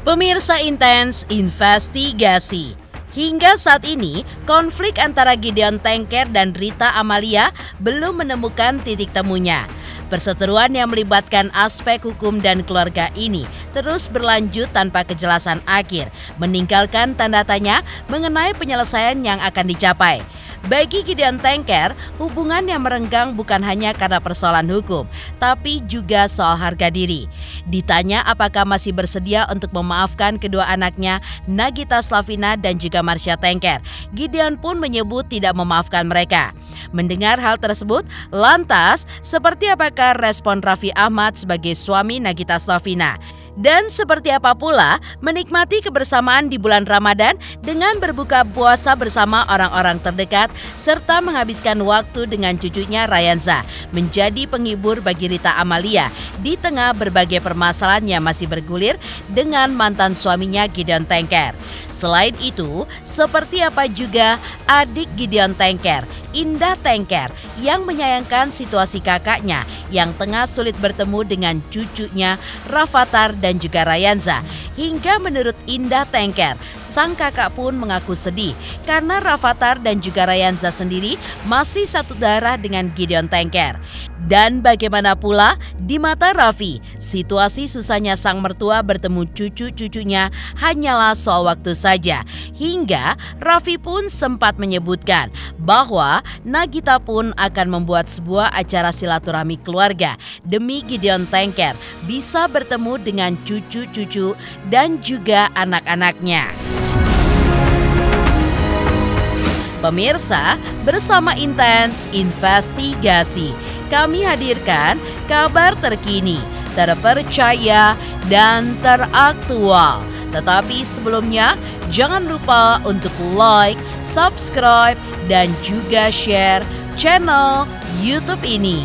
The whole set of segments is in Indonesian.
Pemirsa Intens Investigasi. Hingga saat ini, konflik antara Gideon Tengker dan Rita Amalia belum menemukan titik temunya. Perseteruan yang melibatkan aspek hukum dan keluarga ini terus berlanjut tanpa kejelasan akhir, meninggalkan tanda tanya mengenai penyelesaian yang akan dicapai. Bagi Gideon Tengker, hubungan yang merenggang bukan hanya karena persoalan hukum, tapi juga soal harga diri. Ditanya apakah masih bersedia untuk memaafkan kedua anaknya, Nagita Slavina dan juga Marsha Tengker, Gideon pun menyebut tidak memaafkan mereka. Mendengar hal tersebut, lantas seperti apakah respon Raffi Ahmad sebagai suami Nagita Slavina? Dan seperti apa pula menikmati kebersamaan di bulan Ramadan dengan berbuka puasa bersama orang-orang terdekat serta menghabiskan waktu dengan cucunya Rayanza menjadi penghibur bagi Rita Amalia di tengah berbagai permasalahan yang masih bergulir dengan mantan suaminya Gideon Tengker. Selain itu, seperti apa juga adik Gideon Tengker, Indah Tengker, yang menyayangkan situasi kakaknya yang tengah sulit bertemu dengan cucunya Rafathar dan juga Rayanza. Hingga menurut Indah Tengker, sang kakak pun mengaku sedih karena Rafathar dan juga Rayanza sendiri masih satu darah dengan Gideon Tengker. Dan bagaimana pula di mata Raffi, situasi susahnya sang mertua bertemu cucu-cucunya hanyalah soal waktu saja. Hingga Raffi pun sempat menyebutkan bahwa Nagita pun akan membuat sebuah acara silaturahmi keluarga demi Gideon Tengker bisa bertemu dengan cucu-cucu dan juga anak-anaknya. Pemirsa, bersama Intens Investigasi, kami hadirkan kabar terkini, terpercaya, dan teraktual. Tetapi sebelumnya, jangan lupa untuk like, subscribe, dan juga share channel YouTube ini.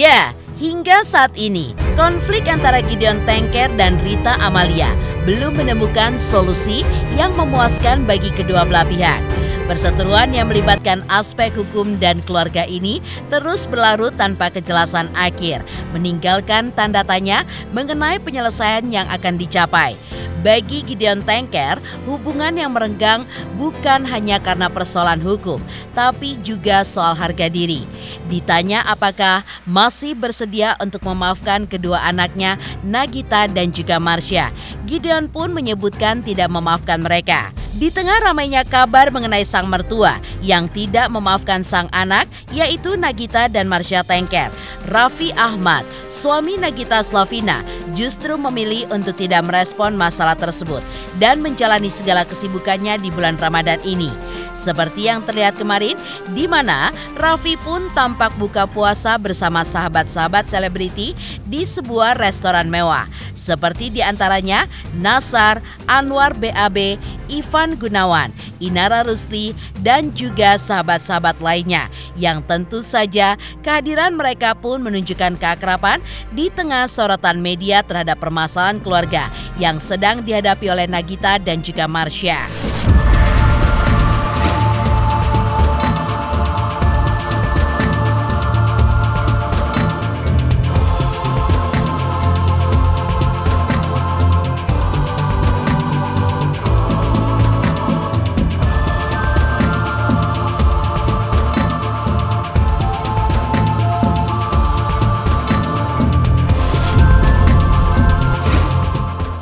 Ya, hingga saat ini, konflik antara Gideon Tengker dan Rita Amalia belum menemukan solusi yang memuaskan bagi kedua belah pihak. Perseteruan yang melibatkan aspek hukum dan keluarga ini terus berlarut tanpa kejelasan akhir, meninggalkan tanda tanya mengenai penyelesaian yang akan dicapai. Bagi Gideon Tengker, hubungan yang merenggang bukan hanya karena persoalan hukum, tapi juga soal harga diri. Ditanya apakah masih bersedia untuk memaafkan kedua anaknya, Nagita dan juga Marsha, Gideon pun menyebutkan tidak memaafkan mereka. Di tengah ramainya kabar mengenai sang mertua yang tidak memaafkan sang anak, yaitu Nagita dan Marsha Tengker, Raffi Ahmad, suami Nagita Slavina, justru memilih untuk tidak merespon masalah tersebut dan menjalani segala kesibukannya di bulan Ramadan ini. Seperti yang terlihat kemarin, di mana Raffi pun tampak buka puasa bersama sahabat-sahabat selebriti di sebuah restoran mewah. Seperti diantaranya Nasar, Anwar BAB, Ivan Gunawan, Inara Rusli, dan juga sahabat-sahabat lainnya. Yang tentu saja kehadiran mereka pun menunjukkan keakraban di tengah sorotan media terhadap permasalahan keluarga yang sedang dihadapi oleh Nagita dan juga Marsha.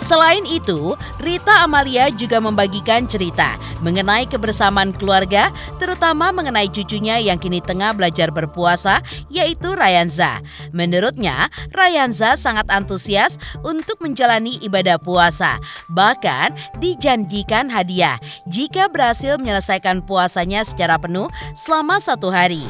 Selain itu, Rita Amalia juga membagikan cerita mengenai kebersamaan keluarga, terutama mengenai cucunya yang kini tengah belajar berpuasa, yaitu Rayanza. Menurutnya, Rayanza sangat antusias untuk menjalani ibadah puasa. Bahkan dijanjikan hadiah jika berhasil menyelesaikan puasanya secara penuh selama 1 hari.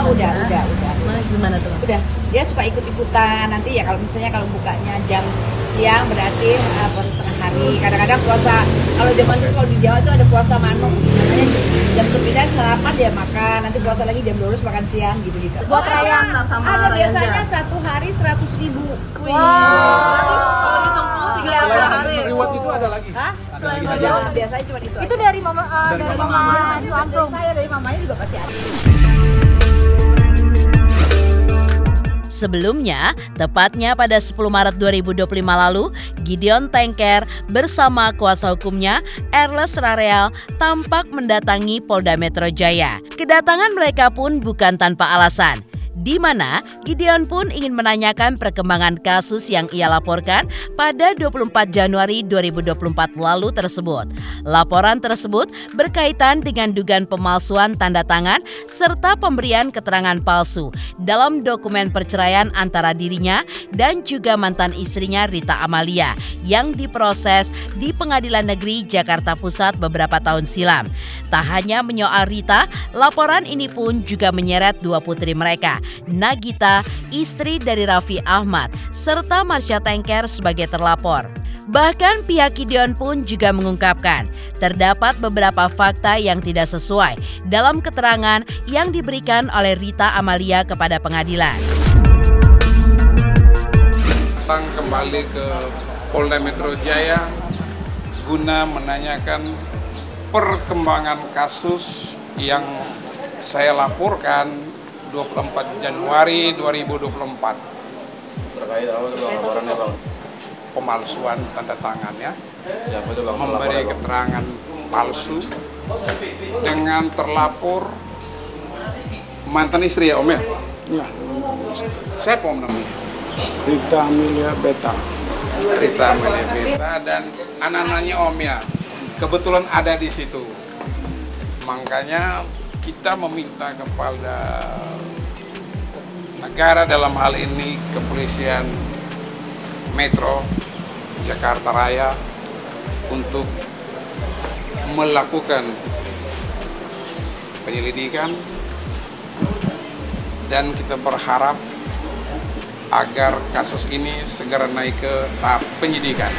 Udah. nanti ya kalau misalnya kalau bukanya jam siang berarti puasa setengah hari. Kadang-kadang puasa, kalau zaman dulu kalau di Jawa itu ada puasa manuk, namanya jam 9 sarapan dia makan, nanti puasa lagi jam 12 makan siang gitu-gitu. Buat rayaan sama ada biasanya Rayanja. satu hari 100.000. Wow. Kalau ditempuh 30 hari. Reward itu ada lagi. Hah? Ada lagi Oh, hadiah. biasanya cuma itu. Itu dari mama langsung. Saya dari mamanya juga pasti ada. Sebelumnya, tepatnya pada 10 Maret 2025 lalu, Gideon Tengker bersama kuasa hukumnya, Erles Rareal, tampak mendatangi Polda Metro Jaya. Kedatangan mereka pun bukan tanpa alasan, di mana Gideon pun ingin menanyakan perkembangan kasus yang ia laporkan pada 24 Januari 2024 lalu tersebut. Laporan tersebut berkaitan dengan dugaan pemalsuan tanda tangan serta pemberian keterangan palsu dalam dokumen perceraian antara dirinya dan juga mantan istrinya Rita Amalia yang diproses di Pengadilan Negeri Jakarta Pusat beberapa tahun silam. Tak hanya menyoal Rita, laporan ini pun juga menyeret dua putri mereka, Nagita, istri dari Raffi Ahmad, serta Marsha Tengker sebagai terlapor. Bahkan pihak Gideon pun juga mengungkapkan terdapat beberapa fakta yang tidak sesuai dalam keterangan yang diberikan oleh Rita Amalia kepada pengadilan. Datang kembali ke Polda Metro Jaya guna menanyakan perkembangan kasus yang saya laporkan 24 Januari 2024 terkait apa itu bang laporannya bang? Pemalsuan tanda tangan ya, Siapa itu bang? memberi Laporannya, bang? keterangan palsu dengan terlapor mantan istri ya Om ya? Ya, Siapa Om namanya? Rita Amelia Beta. Rita Amelia Beta dan anak-anaknya Om ya, kebetulan ada di situ. Makanya kita meminta kepada negara, dalam hal ini kepolisian Metro Jakarta Raya, untuk melakukan penyelidikan, dan kita berharap agar kasus ini segera naik ke tahap penyidikan.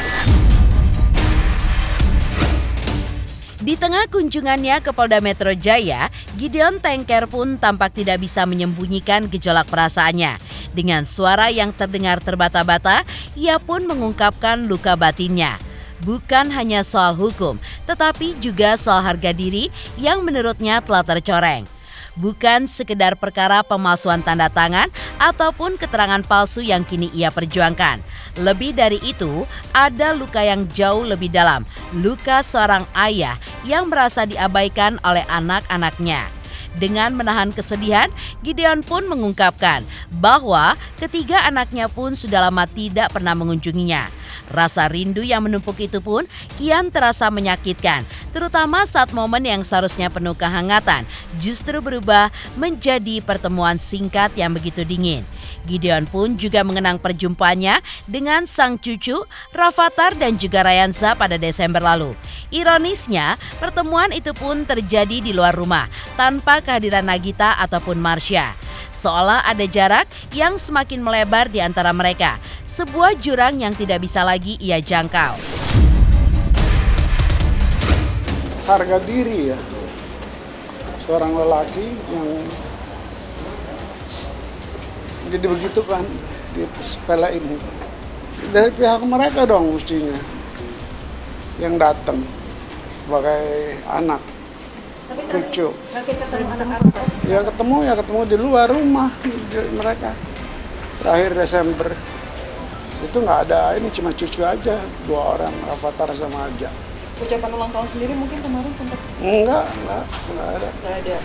Di tengah kunjungannya ke Polda Metro Jaya, Gideon Tengker pun tampak tidak bisa menyembunyikan gejolak perasaannya. Dengan suara yang terdengar terbata-bata, ia pun mengungkapkan luka batinnya. Bukan hanya soal hukum, tetapi juga soal harga diri yang menurutnya telah tercoreng. Bukan sekedar perkara pemalsuan tanda tangan ataupun keterangan palsu yang kini ia perjuangkan. Lebih dari itu, ada luka yang jauh lebih dalam, luka seorang ayah yang merasa diabaikan oleh anak-anaknya. Dengan menahan kesedihan, Gideon pun mengungkapkan bahwa ketiga anaknya pun sudah lama tidak pernah mengunjunginya. Rasa rindu yang menumpuk itu pun kian terasa menyakitkan, terutama saat momen yang seharusnya penuh kehangatan justru berubah menjadi pertemuan singkat yang begitu dingin. Gideon pun juga mengenang perjumpaannya dengan sang cucu, Rafathar dan juga Rayansa pada Desember lalu. Ironisnya, pertemuan itu pun terjadi di luar rumah, tanpa kehadiran Nagita ataupun Marsha. Seolah ada jarak yang semakin melebar di antara mereka, sebuah jurang yang tidak bisa lagi ia jangkau. Harga diri ya, seorang lelaki yang jadi begitu kan, disepelein. Dari pihak mereka dong mestinya yang datang sebagai anak, cucu. Ya ketemu di luar rumah mereka. Terakhir Desember itu nggak ada, ini cuma cucu aja, 2 orang, Rafathar sama Aja. Ucapan ulang tahun sendiri mungkin kemarin sempat Enggak ada. nggak ada.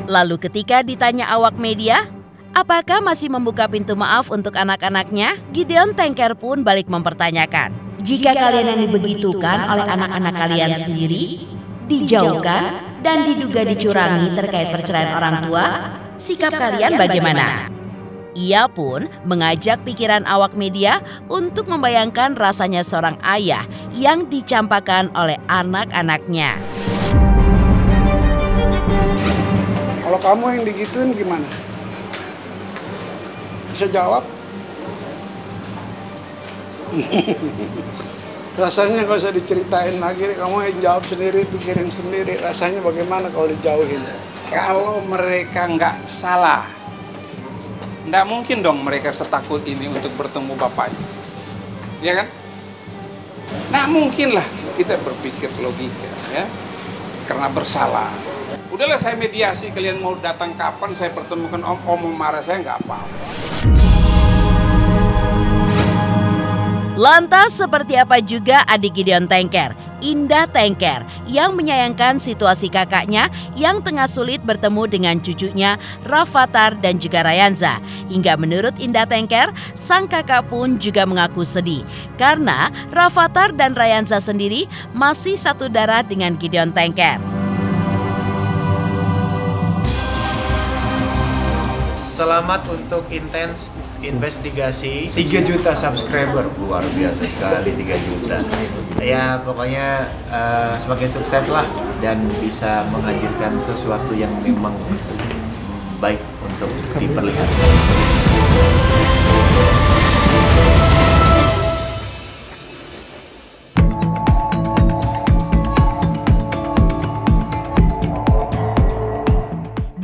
Lalu ketika ditanya awak media, apakah masih membuka pintu maaf untuk anak-anaknya? Gideon Tengker pun balik mempertanyakan, jika kalian yang dibegitukan oleh anak-anak kalian sendiri, dijauhkan dan diduga dicurangi terkait perceraian orang tua, sikap kalian bagaimana? Ia pun mengajak pikiran awak media untuk membayangkan rasanya seorang ayah yang dicampakan oleh anak-anaknya. Kalau kamu yang digituin gimana? bisa jawab. Rasanya kalau saya diceritain lagi, kamu yang jawab sendiri, pikirin sendiri. Rasanya bagaimana kalau dijauhin? Kalau mereka nggak salah, nggak mungkin dong mereka setakut ini untuk bertemu bapaknya. Ya kan? Nggak mungkin lah kita berpikir logika ya. Karena bersalah. Udahlah saya mediasi, kalian mau datang kapan saya pertemukan om mau marah saya nggak apa-apa. Lantas seperti apa juga adik Gideon Tengker, Indah Tengker, yang menyayangkan situasi kakaknya yang tengah sulit bertemu dengan cucunya Rafathar dan juga Rayanza. Hingga menurut Indah Tengker, sang kakak pun juga mengaku sedih karena Rafathar dan Rayanza sendiri masih satu darah dengan Gideon Tengker. Selamat untuk intens investigasi 3 juta subscriber, luar biasa sekali 3 juta. Ya pokoknya semakin sukses lah dan bisa menghadirkan sesuatu yang memang baik untuk diperlihatkan.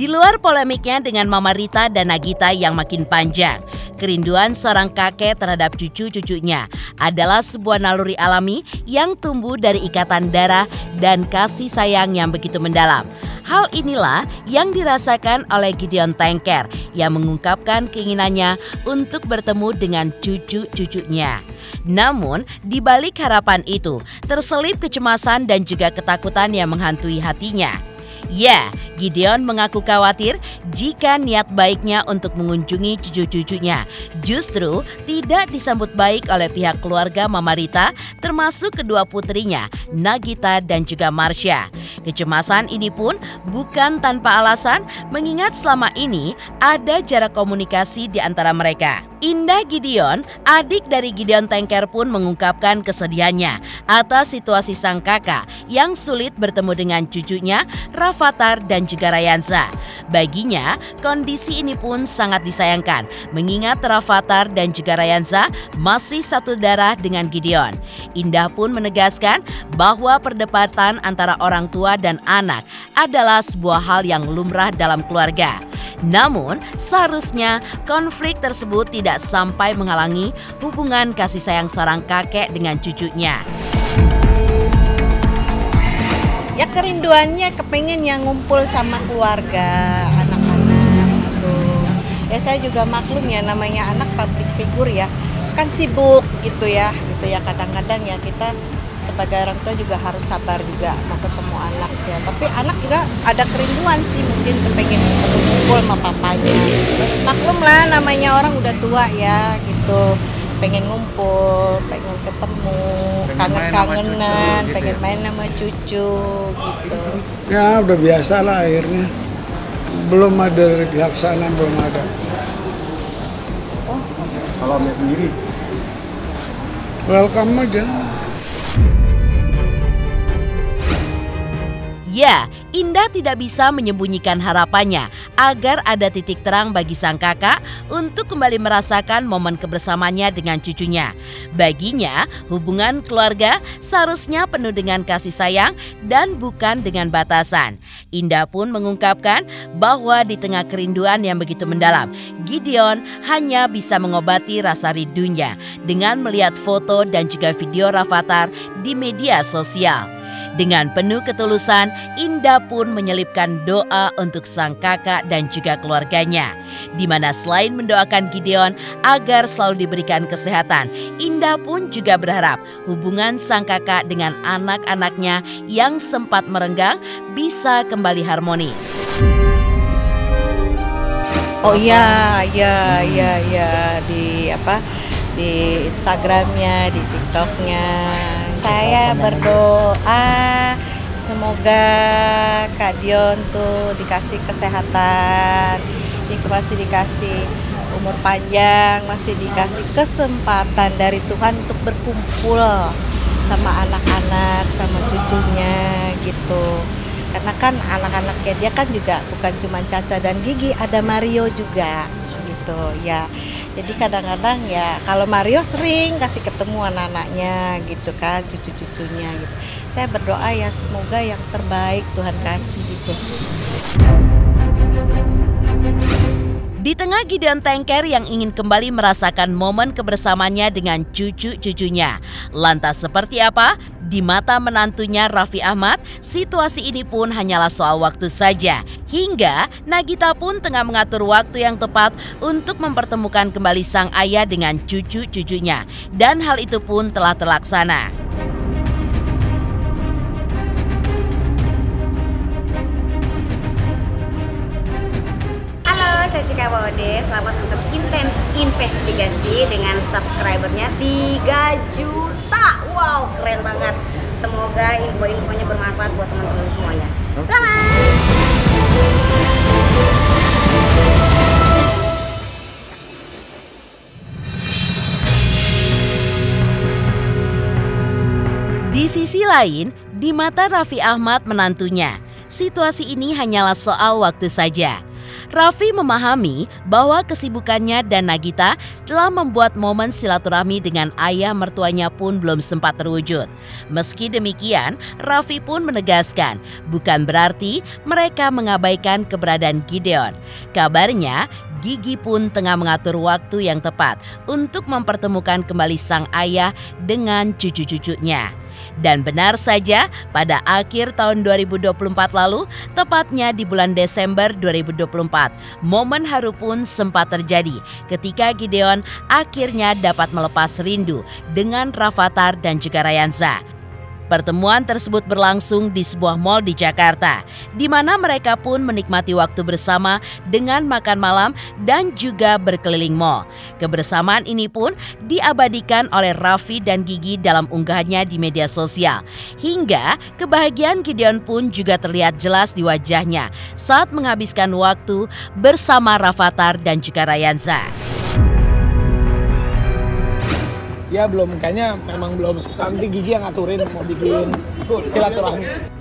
Di luar polemiknya dengan Mama Rita dan Nagita yang makin panjang, kerinduan seorang kakek terhadap cucu-cucunya adalah sebuah naluri alami yang tumbuh dari ikatan darah dan kasih sayang yang begitu mendalam. Hal inilah yang dirasakan oleh Gideon Tengker yang mengungkapkan keinginannya untuk bertemu dengan cucu-cucunya. Namun, di balik harapan itu, terselip kecemasan dan juga ketakutan yang menghantui hatinya. Ya, Gideon mengaku khawatir jika niat baiknya untuk mengunjungi cucu-cucunya justru tidak disambut baik oleh pihak keluarga Mama Rita, termasuk kedua putrinya, Nagita dan juga Marsha. Kecemasan ini pun bukan tanpa alasan, mengingat selama ini ada jarak komunikasi di antara mereka. Indah Gideon, adik dari Gideon Tengker pun mengungkapkan kesedihannya atas situasi sang kakak yang sulit bertemu dengan cucunya Rafathar dan juga Rayanza. Baginya, kondisi ini pun sangat disayangkan mengingat Rafathar dan juga Rayanza masih satu darah dengan Gideon. Indah pun menegaskan bahwa perdebatan antara orang tua dan anak adalah sebuah hal yang lumrah dalam keluarga. Namun, seharusnya konflik tersebut tidak sampai menghalangi hubungan kasih sayang seorang kakek dengan cucunya. Ya kerinduannya kepengen yang ngumpul sama keluarga, anak-anak gitu. Ya saya juga maklum ya, namanya anak public figure ya, kan sibuk gitu ya kadang-kadang ya kita sebagai orang tua juga harus sabar juga mau ketemu anak ya. Tapi anak juga ada kerinduan sih, mungkin kepengen kumpul sama papanya. Maklum lah, namanya orang udah tua ya gitu. Pengen ngumpul, pengen ketemu, kangen-kangenan, pengen main sama cucu gitu. Ya udah biasa lah akhirnya. Belum ada dari pihak sana, belum ada. Oh, kalau Om sendiri? Welcome aja. Ya, Indah tidak bisa menyembunyikan harapannya agar ada titik terang bagi sang kakak untuk kembali merasakan momen kebersamaannya dengan cucunya. Baginya, hubungan keluarga seharusnya penuh dengan kasih sayang dan bukan dengan batasan. Indah pun mengungkapkan bahwa di tengah kerinduan yang begitu mendalam, Gideon hanya bisa mengobati rasa rindunya dengan melihat foto dan juga video Rafathar di media sosial. Dengan penuh ketulusan, Indah pun menyelipkan doa untuk sang kakak dan juga keluarganya. Di mana selain mendoakan Gideon agar selalu diberikan kesehatan, Indah pun juga berharap hubungan sang kakak dengan anak-anaknya yang sempat merenggang bisa kembali harmonis. Oh iya, di Instagramnya, di TikToknya. Saya berdoa semoga Kak Dion tuh dikasih kesehatan, masih dikasih umur panjang, masih dikasih kesempatan dari Tuhan untuk berkumpul sama anak-anak, sama cucunya gitu. Karena kan anak-anaknya dia kan juga bukan cuma Caca dan Gigi, ada Mario juga gitu ya. Jadi kadang-kadang ya kalau Mario sering kasih ketemu anak-anaknya gitu kan, cucu-cucunya gitu. Saya berdoa ya semoga yang terbaik Tuhan kasih gitu. Di tengah Gideon Tengker yang ingin kembali merasakan momen kebersamaannya dengan cucu-cucunya. Lantas seperti apa? Di mata menantunya Raffi Ahmad, situasi ini pun hanyalah soal waktu saja. Hingga Nagita pun tengah mengatur waktu yang tepat untuk mempertemukan kembali sang ayah dengan cucu-cucunya. Dan hal itu pun telah terlaksana. Saya Cika Bode, selamat untuk Intens Investigasi dengan subscribernya 3 juta. Wow, keren banget. Semoga info-infonya bermanfaat buat teman-teman semuanya. Selamat! Di sisi lain, di mata Raffi Ahmad menantunya, situasi ini hanyalah soal waktu saja. Raffi memahami bahwa kesibukannya dan Nagita telah membuat momen silaturahmi dengan ayah mertuanya pun belum sempat terwujud. Meski demikian, Raffi pun menegaskan bukan berarti mereka mengabaikan keberadaan Gideon. Kabarnya, Gigi pun tengah mengatur waktu yang tepat untuk mempertemukan kembali sang ayah dengan cucu-cucunya. Dan benar saja, pada akhir tahun 2024 lalu, tepatnya di bulan Desember 2024, momen haru pun sempat terjadi ketika Gideon akhirnya dapat melepas rindu dengan Rafathar dan juga Rayansa. Pertemuan tersebut berlangsung di sebuah mal di Jakarta, di mana mereka pun menikmati waktu bersama dengan makan malam dan juga berkeliling mal. Kebersamaan ini pun diabadikan oleh Raffi dan Gigi dalam unggahannya di media sosial. Hingga kebahagiaan Gideon pun juga terlihat jelas di wajahnya saat menghabiskan waktu bersama Rafathar dan juga Rayansa. Ya belum, kayaknya memang belum. Nanti Gigi yang ngaturin mau bikin silaturahmi.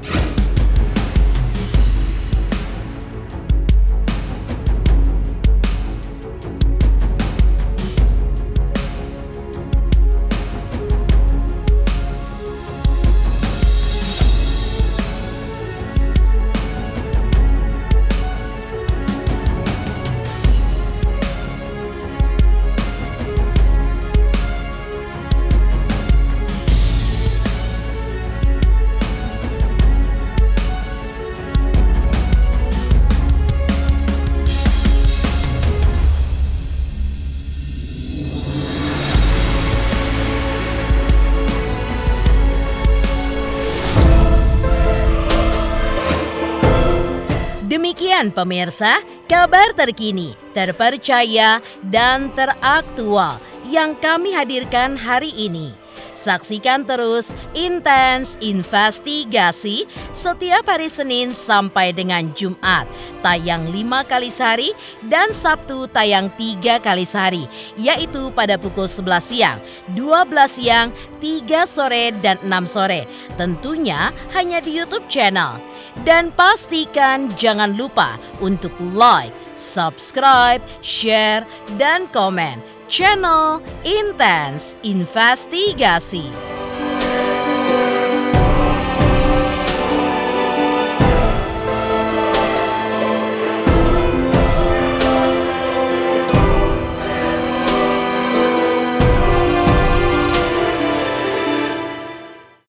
Demikian pemirsa, kabar terkini, terpercaya, dan teraktual yang kami hadirkan hari ini. Saksikan terus Intens Investigasi setiap hari Senin sampai dengan Jumat, tayang 5 kali sehari dan Sabtu tayang 3 kali sehari, yaitu pada pukul 11 siang, 12 siang, 3 sore, dan 6 sore. Tentunya hanya di YouTube channel. Dan pastikan jangan lupa untuk like, subscribe, share, dan komen channel Intens Investigasi.